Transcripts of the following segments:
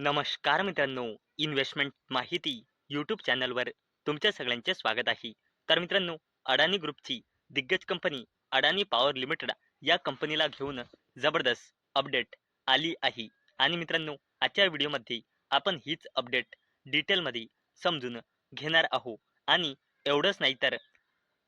नमस्कार मित्रांनो, इन्व्हेस्टमेंट माहिती यूट्यूब चॅनलवर तुमच्या सगळ्यांचे स्वागत आहे. तर मित्रांनो, अडानी ग्रुपची दिग्गज कंपनी अडानी पॉवर लिमिटेड या कंपनीला घेऊन जबरदस्त अपडेट आली आहे. आणि मित्रांनो, आजच्या व्हिडिओमध्ये आपण हीच अपडेट डिटेलमध्ये समजून घेणार आहोत. आणि एवढंच नाही तर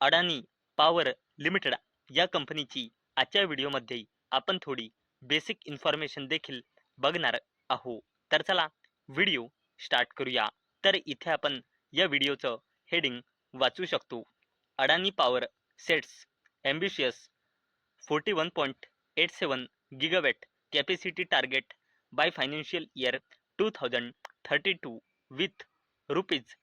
अडानी पॉवर लिमिटेड या कंपनीची आजच्या व्हिडिओमध्ये आपण थोडी बेसिक इन्फॉर्मेशन देखील बघणार आहोत. तर चला व्हिडिओ स्टार्ट करूया. तर इथे आपण या व्हिडिओचं हेडिंग वाचू शकतो. Adani power sets ambitious 41.87 gigawatt capacity target by financial year 2032 with rupees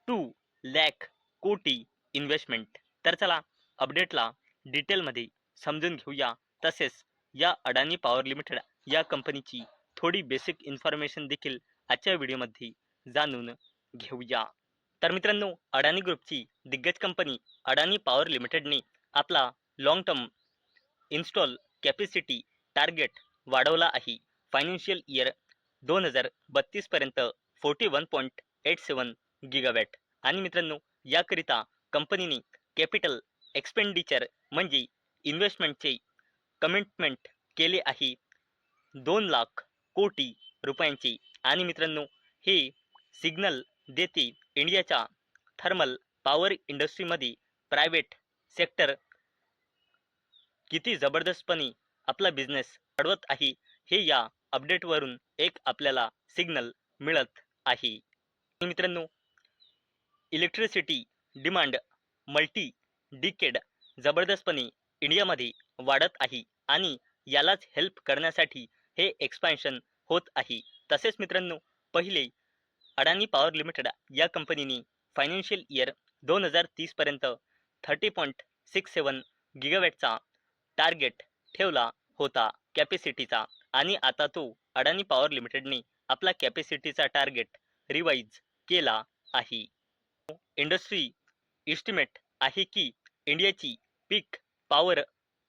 2 lakh कोटी इन्व्हेस्टमेंट. तर चला अपडेटला डिटेलमध्ये समजून घेऊया. तसेच या अडानी पॉवर लिमिटेड या कंपनीची थोडी बेसिक इन्फॉर्मेशन देखील आजच्या व्हिडिओमध्ये जाणून घेऊया. तर मित्रांनो, अडानी ग्रुपची दिग्गज कंपनी अडानी पॉवर लिमिटेडने आपला long term install capacity target वाढवला आहे. फायनान्शियल इयर 2032 पर्यंत 41.87 गिगावॅट. आणि मित्रांनो, याकरिता कंपनीने कॅपिटल एक्सपेंडिचर म्हणजे इन्व्हेस्टमेंटचे कमिटमेंट केले आहे 2 लाख कोटी रुपयांचे. आणि मित्रांनो, हे सिग्नल देते इंडियाच्या थर्मल पॉवर इंडस्ट्रीमध्ये प्रायव्हेट सेक्टर किती जबरदस्तपणे आपला बिझनेस वाढवत आहे, हे या अपडेटवरून एक आपल्याला सिग्नल मिळत आहे. मित्रांनो, इलेक्ट्रिसिटी डिमांड मल्टी डिकेड जबरदस्तपणे इंडियामध्ये वाढत आहे आणि यालाच हेल्प करण्यासाठी हे एक्सपान्शन होत आहे. तसेच मित्रांनो, पहिले अडानी पॉवर लिमिटेड या कंपनीने फायनान्शियल इयर 2030 पर्यंत 30.67 गिगावॅटचा टार्गेट ठेवला होता कॅपॅसिटीचा. आणि आता तो अडानी पॉवर लिमिटेडने आपला कॅपॅसिटीचा टार्गेट रिवाइज केला आहे. इंडस्ट्री एस्टिमेट आहे की इंडियाची पीक पॉवर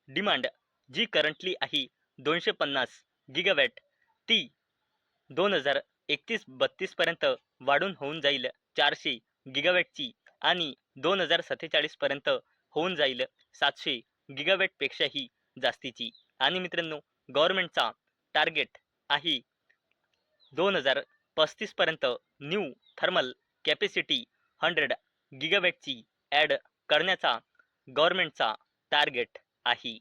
डिमांड जी करंटली आहे 250 गिगावॅट ती 2031-32 पर्यंत वाढून होऊन जाईल 400 गिगावॅटची आणि 2047 पर्यंत होऊन जाईल 700 गिगावॅट पेक्षाही जास्तीची. आणि मित्रांनो, गव्हर्नमेंटचा टार्गेट आहे 2035 पर्यंत न्यू थर्मल कॅपॅसिटी 100 गिगावॅटची ॲड करण्याचा गव्हर्नमेंटचा टार्गेट आहे.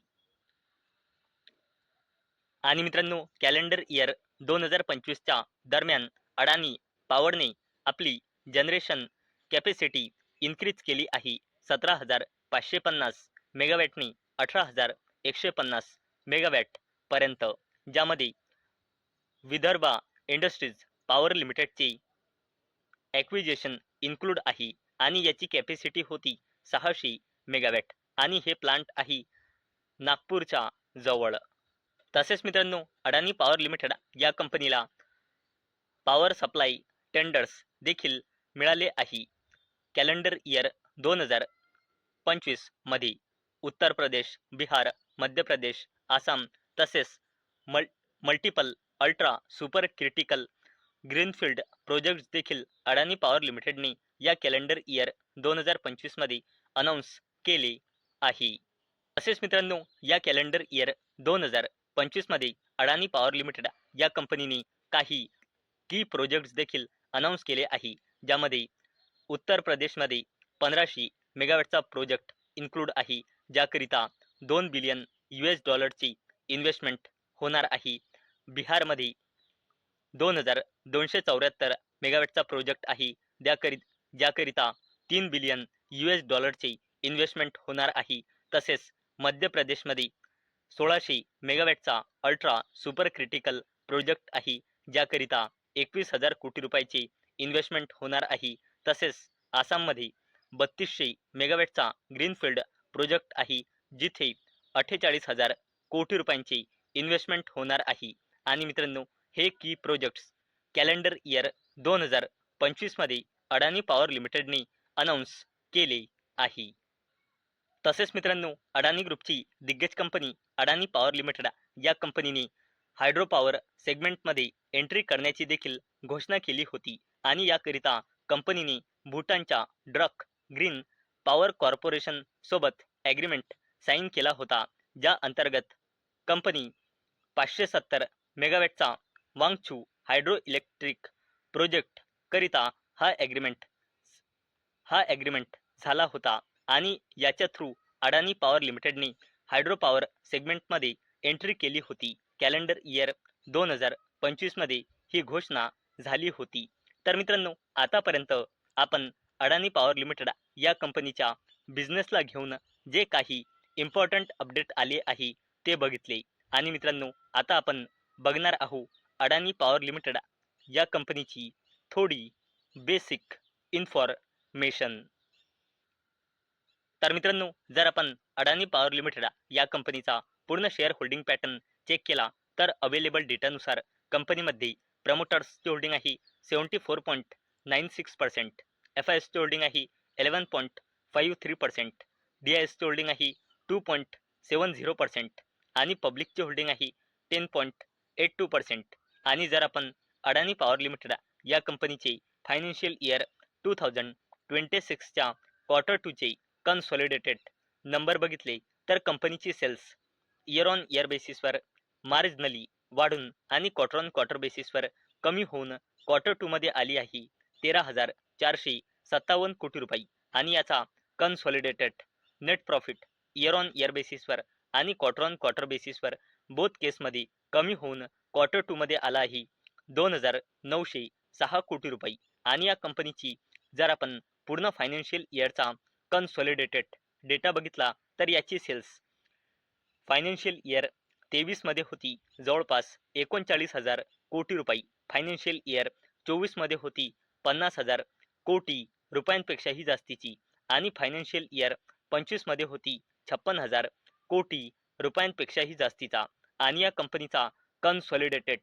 आणि मित्रांनो, कॅलेंडर इयर 2025च्या दरम्यान अडानी पॉवरने आपली जनरेशन कॅपॅसिटी इन्क्रीज केली आहे 17,550 मेगावॅटनी 18,150 मेगावॅट पर्यंत, ज्यामध्ये विदर्भा इंडस्ट्रीज पॉवर लिमिटेडचे ॲक्विजिशन इन्क्लूड आहे. आणि याची कॅपॅसिटी होती 600 मेगावॅट आणि हे प्लांट आहे नागपूरच्या जवळ. तसेच मित्रांनो, अडानी पॉवर लिमिटेड या कंपनीला पॉवर सप्लाय टेंडर्स देखील मिळाले आहे. कॅलेंडर इयर 2025 मध्ये उत्तर प्रदेश, बिहार, मध्य प्रदेश, आसाम तसेच multiple ultra super critical greenfield projects देखील अडानी पॉवर लिमिटेडने या कॅलेंडर इयर 2025 मध्ये अनाऊन्स केले आहे. तसेच मित्रांनो, या कॅलेंडर इयर 2025 मध्ये अडानी पॉवर लिमिटेड या कंपनीने काही की प्रोजेक्ट्स देखील अनाऊन्स केले आहे, ज्यामध्ये उत्तर प्रदेशमध्ये 1500 मेगावॅटचा प्रोजेक्ट इन्क्लूड आहे, ज्याकरिता $2 बिलियन ची इन्व्हेस्टमेंट होणार आहे. बिहारमध्ये 2274 मेगावॅटचा प्रोजेक्ट आहे, ज्याकरिता $3 बिलियन चे इन्व्हेस्टमेंट होणार आहे. तसेच मध्य प्रदेशमध्ये 1600 मेगावॅटचा अल्ट्रा सुपर क्रिटिकल प्रोजेक्ट आहे, ज्याकरिता 21,000 कोटी रुपयाचे इन्व्हेस्टमेंट होणार आहे. तसेच आसाममध्ये 3200 मेगावॅटचा ग्रीनफील्ड प्रोजेक्ट आहे, जिथे 48,000 कोटी रुपयांचे इन्व्हेस्टमेंट होणार आहे. आणि मित्रांनो, हे की प्रोजेक्ट्स कॅलेंडर इयर 2025 मध्ये अडानी पॉवर लिमिटेडने अनाऊन्स केले आहे. तसेच मित्रांनो, अडानी ग्रुपची दिग्गज कंपनी अडानी पॉवर लिमिटेड या कंपनीने हायड्रो पॉवर सेगमेंटमध्ये एंट्री करण्याची देखील घोषणा केली होती आणि याकरिता कंपनीने भूटानच्या ड्रक ग्रीन पॉवर कॉर्पोरेशन सोबत ॲग्रीमेंट साईन केला होता, ज्या अंतर्गत कंपनी 570 मेगावॅटचा वांगचू हायड्रो इलेक्ट्रिक प्रोजेक्ट करिता हा ॲग्रीमेंट झाला होता आणि याच्या थ्रू अडानी पॉवर लिमिटेडने हायड्रो पॉवर सेगमेंटमध्ये एंट्री केली होती. कॅलेंडर इयर 2025 मध्ये ही घोषणा झाली होती. तर मित्रांनो, आतापर्यंत आपण अडानी पॉवर लिमिटेड या कंपनीच्या बिझनेसला घेऊन जे काही इम्पॉर्टंट अपडेट आले आहे ते बघितले आणि मित्रांनो, आता आपण बघणार आहोत अडानी पॉवर लिमिटेड या कंपनीची थोडी बेसिक इन्फॉर्मेशन. तर मित्रांनो, जर आपण अडानी पॉवर लिमिटेड या कंपनीचा पूर्ण शेअर होल्डिंग पॅटर्न चेक केला तर अवेलेबल डेटानुसार कंपनीमध्ये प्रमोटर्सची होल्डिंग आहे 74.96%, FISची होल्डिंग आहे 11.53%, DISची होल्डिंग आहे 2.70% आणि पब्लिकची होल्डिंग आहे 10.82%. आणि जर आपण अडानी पॉवर लिमिटेड या कंपनीचे फायनान्शियल इयर 2026च्या क्वार्टर 2चे कन्सॉलिडेटेड नंबर बघितले तर कंपनीची सेल्स इयर ऑन इयर बेसिसवर मार्जिनली वाढून आणि क्वार्टर ऑन क्वार्टर बेसिसवर कमी होऊन क्वार्टर 2 मध्ये आली आहे 13,457 कोटी रुपये आणि याचा consolidated net profit year on year बेसिसवर आणि क्वार्टर ऑन क्वार्टर बेसिसवर बोथ केसमध्ये कमी होऊन क्वार्टर 2 मध्ये आला आहे 2,906 कोटी रुपये. आणि या कंपनीची जर आपण पूर्ण फायनान्शियल इयरचा कन्सॉलिडेटेड डेटा बघितला तर याची सेल्स फायनान्शियल इयर 23 मध्ये होती जवळपास 39,000 कोटी रुपये, फायनान्शियल इयर 24 मध्ये होती 50,000 कोटी रुपयांपेक्षाही जास्तीची आणि फायनान्शियल इयर 25 मध्ये होती 56,000 कोटी रुपयांपेक्षाही जास्तीचा. आणि या कंपनीचा consolidated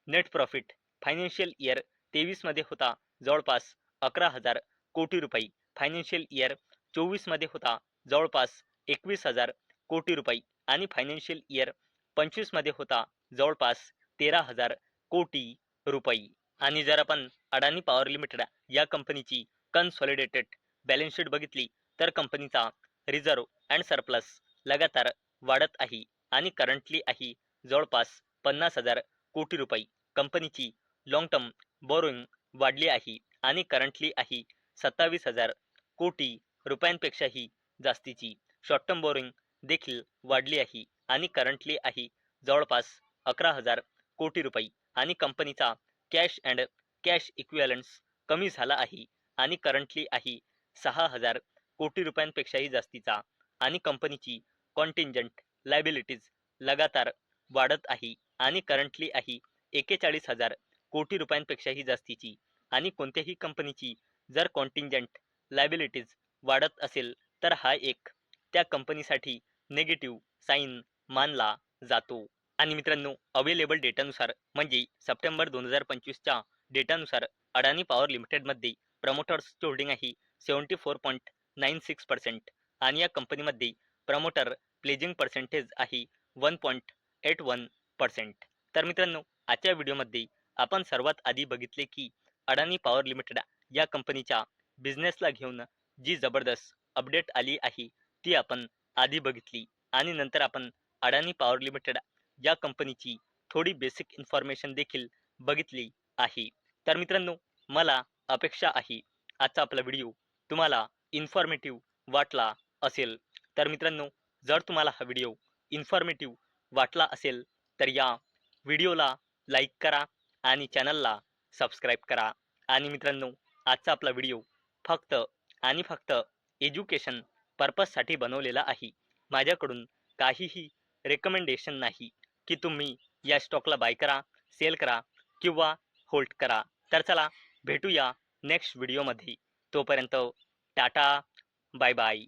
net profit financial year 23 मध्ये होता जवळपास 11,000 कोटी रुपये, फायनान्शियल इयर 24 मध्ये होता जवळपास 21,000 कोटी रुपये आणि फायनान्शियल इयर 25 मध्ये होता जवळपास 13,000 कोटी रुपये. आणि जर आपण अडानी पॉवर लिमिटेड या कंपनीची कन्सॉलिडेटेड बॅलन्स शीट बघितली तर कंपनीचा रिझर्व अँड सरप्लस लगातार वाढत आहे आणि करंटली आहे जवळपास 50,000 कोटी रुपये. कंपनीची लॉंग टर्म बोरोइंग वाढली आहे आणि करंटली आहे 27,000 कोटी रुपयांपेक्षाही जास्तीची. शॉर्ट टर्म बोरोइंग देखील वाढली आहे आणि करंटली आहे जवळपास 11,000 कोटी रुपये आणि कंपनीचा कॅश अँड कॅश इक्विव्हॅलंट्स कमी झाला आहे आणि करंटली आहे 6,000 कोटी रुपयांपेक्षाही जास्तीचा. आणि कंपनीची कॉन्टिंजंट लायबिलिटीज लगातार वाढत आहे आणि करंटली आहे 41,000 कोटी रुपयांपेक्षाही जास्तीची. आणि कोणत्याही कंपनीची जर कॉन्टिंजंट लायबिलिटीज वाढत असेल तर हा एक त्या कंपनीसाठी नेगेटिव्ह साईन मानला जातो. आणि मित्रांनो, अवेलेबल डेटानुसार म्हणजे सप्टेंबर 2025च्या डेटानुसार अडानी पॉवर लिमिटेडमध्ये प्रमोटर्सची होल्डिंग आहे 74.96% आणि या कंपनीमध्ये प्रमोटर प्लेजिंग पर्सेंटेज आहे 1.81%. तर मित्रांनो, आजच्या व्हिडिओमध्ये आपण सर्वात आधी बघितले की अडानी पॉवर लिमिटेड या कंपनीच्या बिझनेसला घेऊन जी जबरदस्त अपडेट आली आहे ती आपण आधी बघितली आणि नंतर आपण अडानी पॉवर लिमिटेड या कंपनीची थोडी बेसिक इन्फॉर्मेशन देखील बघितली आहे. तर मित्रांनो, मला अपेक्षा आहे आजचा आपला व्हिडिओ तुम्हाला इन्फॉर्मेटिव्ह वाटला असेल. तर मित्रांनो, जर तुम्हाला हा व्हिडिओ इन्फॉर्मेटिव्ह वाटला असेल तर या व्हिडिओला लाईक करा आणि चॅनलला सबस्क्राईब करा. आणि मित्रांनो, आजचा आपला व्हिडिओ फक्त आणि फक्त एज्युकेशन पर्पजसाठी बनवलेला आहे. माझ्याकडून काहीही रेकमेंडेशन नाही की तुम्ही या स्टॉकला बाय करा, सेल करा किंवा होल्ड करा. तर चला भेटूया नेक्स्ट व्हिडिओमध्ये. तोपर्यंत टाटा, बाय बाय.